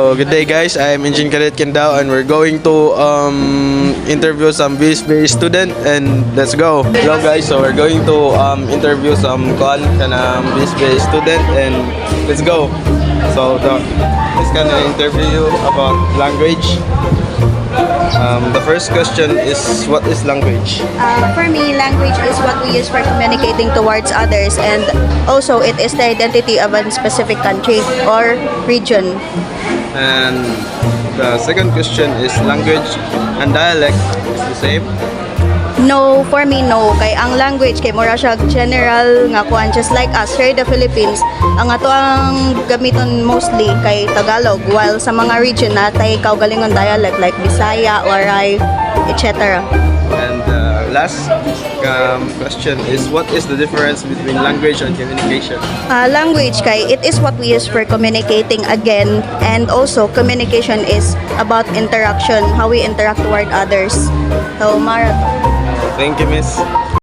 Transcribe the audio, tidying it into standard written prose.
So good day guys, I'm Engine Cadet Kendao and we're going to interview some BSB student and let's go. Hello guys, so we're going to interview some BSB student and let's go. So this gonna interview you about language. The first question is, what is language? For me, language is what we use for communicating towards others, and also it is the identity of a specific country or region. And the second question is, language and dialect is the same? No, for me, no. Kay ang language, kay mura siya general nga kuan, just like us here in the Philippines, ang ato ang gamiton mostly kay Tagalog, while sa mga region natay kaugalingon dialect like Bisaya, Waray, etc. And last question is, what is the difference between language and communication? Language kay it is what we use for communicating again, and also communication is about interaction, how we interact toward others. So mara to. Thank you, Miss.